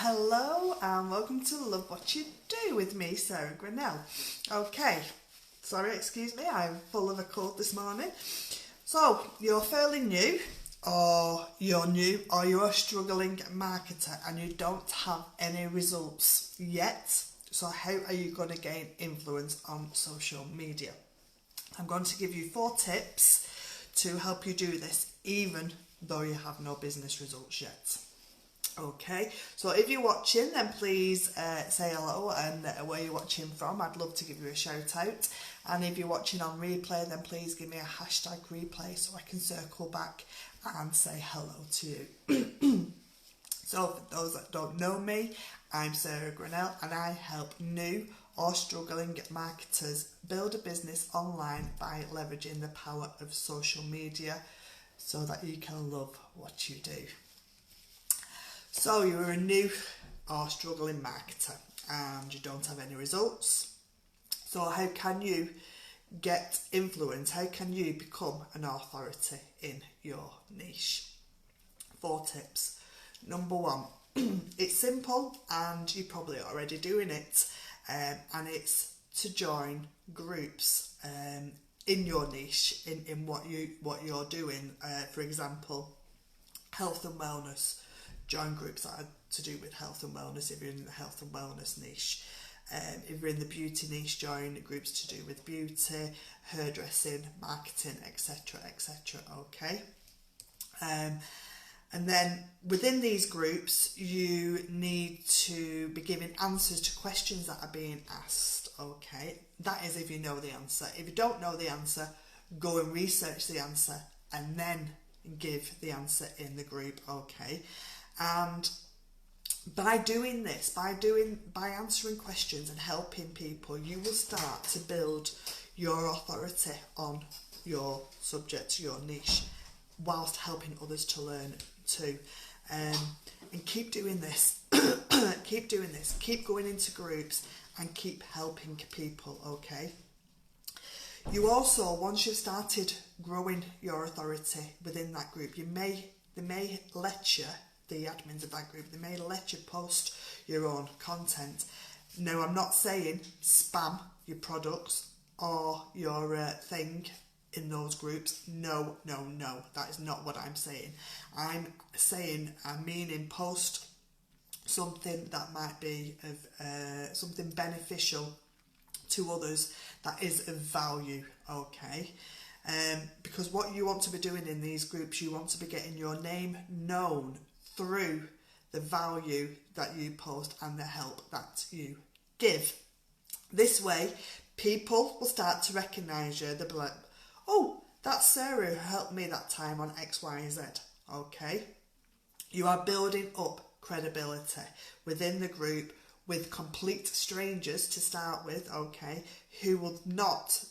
Hello and welcome to Love What You Do with me, Sarah Grinnell. Okay, sorry, excuse me, I'm full of a cold this morning. So, you're fairly new, or you're a struggling marketer and you don't have any results yet. So how are you going to gain influence on social media? I'm going to give you 4 tips to help you do this even though you have no business results yet. Okay, so if you're watching, then please say hello and where you're watching from. I'd love to give you a shout out. And if you're watching on replay, then please give me a hashtag replay so I can circle back and say hello to you. So for those that don't know me, I'm Sarah Grinnell and I help new or struggling marketers build a business online by leveraging the power of social media so that you can love what you do. So you're a new or struggling marketer and you don't have any results. So how can you get influence? How can you become an authority in your niche? 4 tips. Number 1, it's simple and you're probably already doing it, and it's to join groups in your niche, in what you're doing. For example, health and wellness. Join groups that are to do with health and wellness if you're in the health and wellness niche. If you're in the beauty niche, join groups to do with beauty, hairdressing, marketing, etc, etc, okay? And then within these groups, you need to be giving answers to questions that are being asked, okay? That is if you know the answer. If you don't know the answer, go and research the answer and then give the answer in the group, okay? And by doing this, by answering questions and helping people, you will start to build your authority on your subject, your niche, whilst helping others to learn too. And keep doing this. Keep doing this. Keep going into groups and keep helping people, okay? You also, once you've started growing your authority within that group, they may let you, the admins of that group, they may let you post your own content. Now, I'm not saying spam your products or your thing in those groups. No, that is not what I'm saying. I'm meaning post something that might be of something beneficial to others that is of value, okay? Because what you want to be doing in these groups, you want to be getting your name known through the value that you post and the help that you give. This way, people will start to recognise you. They'll be like, oh, that's Sarah who helped me that time on XYZ, okay? You are building up credibility within the group with complete strangers to start with, okay, who will not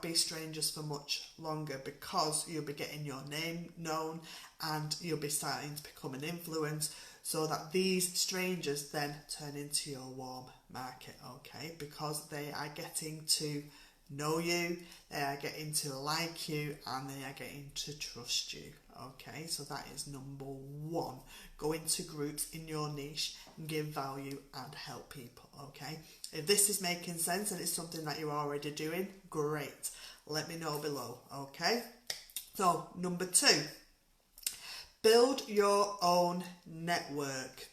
be strangers for much longer, because you'll be getting your name known and you'll be starting to become an influence, so that these strangers then turn into your warm market, okay, because they are getting to know you, they are getting to like you, and they are getting to trust you, okay? So that is number 1. Go into groups in your niche and give value and help people, okay? If this is making sense and it's something that you're already doing, great. Let me know below, okay? So, number 2, build your own network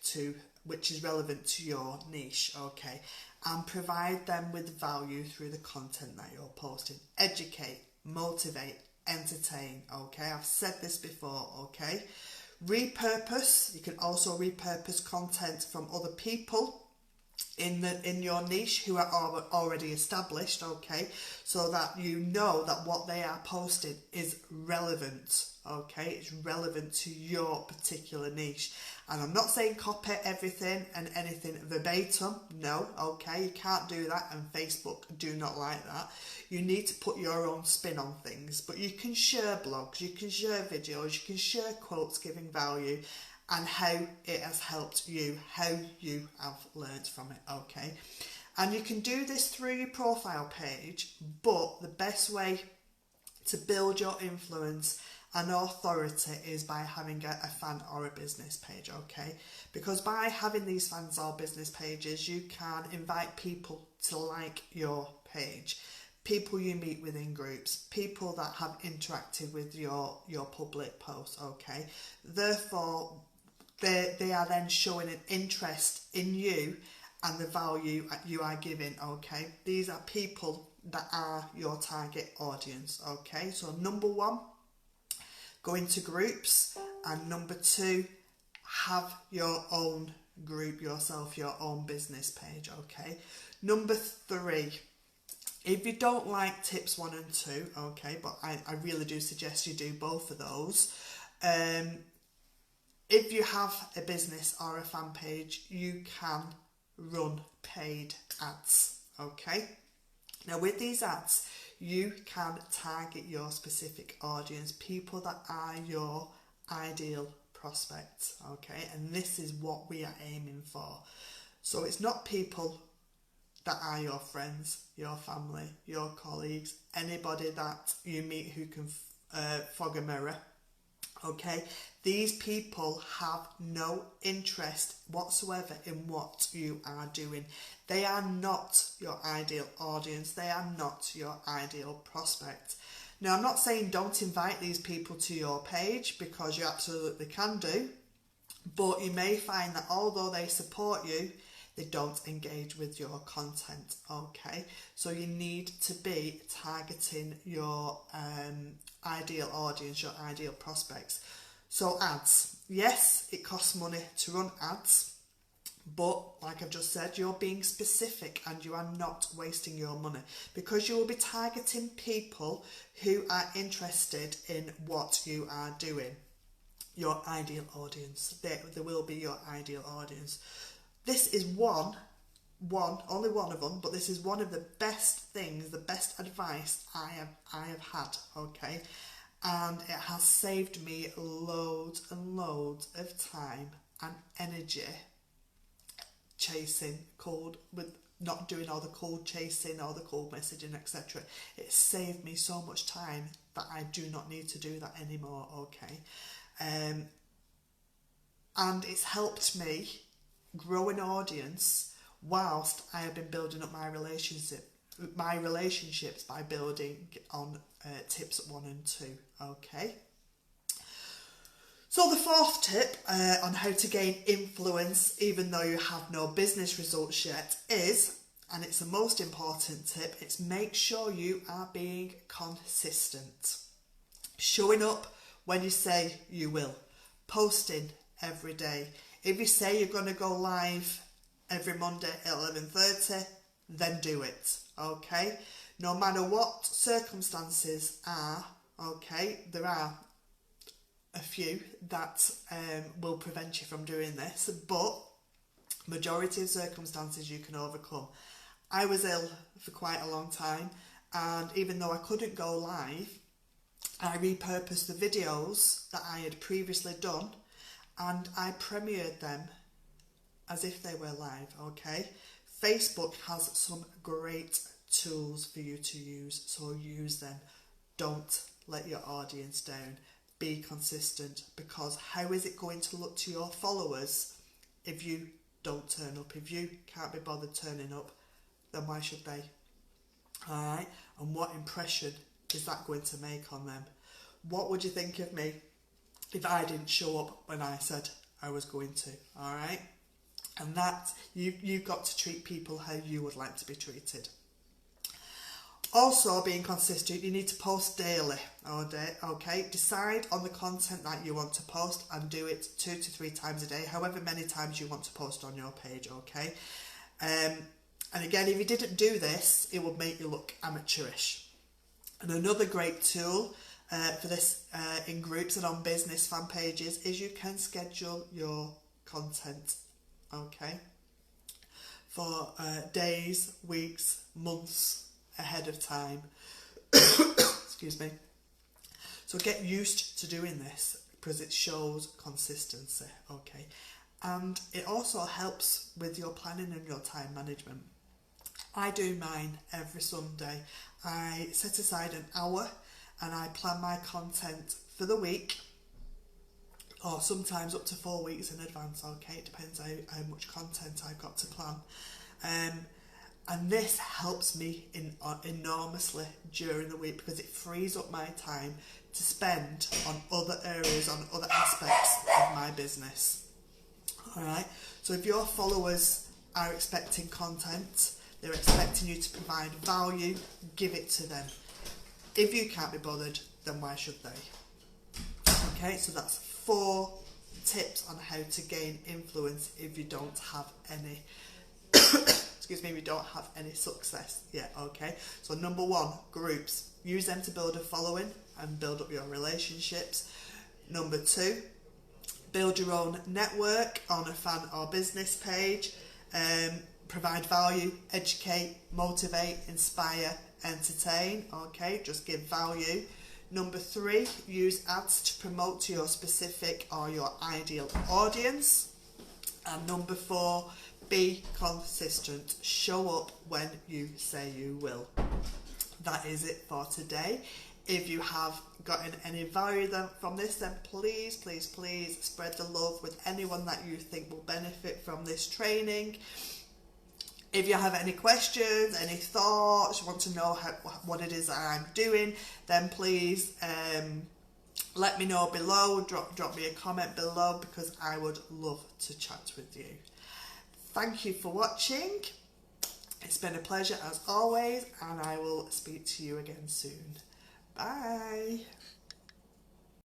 which is relevant to your niche, okay? And provide them with value through the content that you're posting. Educate, motivate, entertain, okay? I've said this before, okay? Repurpose. You can also repurpose content from other people in your niche who are already established, okay? So that you know that what they are posting is relevant, okay? It's relevant to your particular niche. And I'm not saying copy everything and anything verbatim, no, okay? You can't do that, and Facebook do not like that. You need to put your own spin on things, but you can share blogs, you can share videos, you can share quotes giving value and how it has helped you, how you have learnt from it, okay? And you can do this through your profile page, but the best way to build your influence and authority is by having a fan or a business page, okay? Because by having these fans or business pages, you can invite people to like your page, people you meet within groups, people that have interacted with your public posts, okay? Therefore, they are then showing an interest in you and the value you are giving, okay? These are people that are your target audience, okay? So number one, go into groups, and number two, have your own group yourself, your own business page, okay? Number three, if you don't like tips 1 and 2, okay, but I really do suggest you do both of those. If you have a business or a fan page, you can run paid ads, okay? Now with these ads, you can target your specific audience, people that are your ideal prospects, okay? And this is what we are aiming for. So it's not people that are your friends, your family, your colleagues, anybody that you meet who can fog a mirror, okay? These people have no interest whatsoever in what you are doing. They are not your ideal audience. They are not your ideal prospect. Now, I'm not saying don't invite these people to your page, because you absolutely can do, but you may find that although they support you, they don't engage with your content, okay? So you need to be targeting your ideal audience, your ideal prospects. So ads, yes, it costs money to run ads, but like I've just said, you're being specific and you are not wasting your money, because you will be targeting people who are interested in what you are doing. Your ideal audience, they will be your ideal audience. This is only one of them, but this is one of the best things, the best advice I have had, okay? And it has saved me loads and loads of time and energy chasing cold, with not doing all the cold chasing or the cold messaging, etc. It saved me so much time that I do not need to do that anymore, okay? And it's helped me grow an audience whilst I have been building up my relationships by building on tips 1 and 2, okay? So the fourth tip on how to gain influence even though you have no business results yet is, and it's the most important tip, it's make sure you are being consistent. Showing up when you say you will. Posting every day. If you say you're going to go live every Monday at 11:30, then do it, okay? No matter what circumstances are, okay, there are a few that will prevent you from doing this, but majority of circumstances you can overcome. I was ill for quite a long time, and even though I couldn't go live, I repurposed the videos that I had previously done and I premiered them as if they were live, okay? Facebook has some great tools for you to use, so use them. Don't let your audience down. Be consistent, because how is it going to look to your followers if you don't turn up? If you can't be bothered turning up, then why should they? Alright, and what impression is that going to make on them? What would you think of me if I didn't show up when I said I was going to? Alright, and that you've got to treat people how you would like to be treated. Also, being consistent, you need to post daily, okay? Decide on the content that you want to post and do it 2 to 3 times a day, however many times you want to post on your page, okay? And again, if you didn't do this, it would make you look amateurish. And another great tool for this in groups and on business fan pages is you can schedule your content, okay? For days, weeks, months ahead of time. Excuse me. So get used to doing this because it shows consistency, okay? And it also helps with your planning and your time management. I do mine every Sunday. I set aside an hour and I plan my content for the week, or sometimes up to 4 weeks in advance, okay? It depends how much content I've got to plan. And this helps me enormously during the week because it frees up my time to spend on other areas, on other aspects of my business. Alright, so if your followers are expecting content, they're expecting you to provide value, give it to them. If you can't be bothered, then why should they? Okay, so that's 4 tips on how to gain influence if you don't have any excuse me, if you don't have any success yet. Okay, so number 1, groups. Use them to build a following and build up your relationships. Number 2, build your own network on a fan or business page. Provide value, educate, motivate, inspire, entertain. Okay, just give value. Number 3, use ads to promote to your specific or your ideal audience. And number 4, be consistent. Show up when you say you will. That is it for today. If you have gotten any value from this, then please, please, please spread the love with anyone that you think will benefit from this training. If you have any questions, any thoughts, you want to know what it is that I'm doing, then please let me know below. Drop me a comment below because I would love to chat with you. Thank you for watching. It's been a pleasure as always, and I will speak to you again soon. Bye.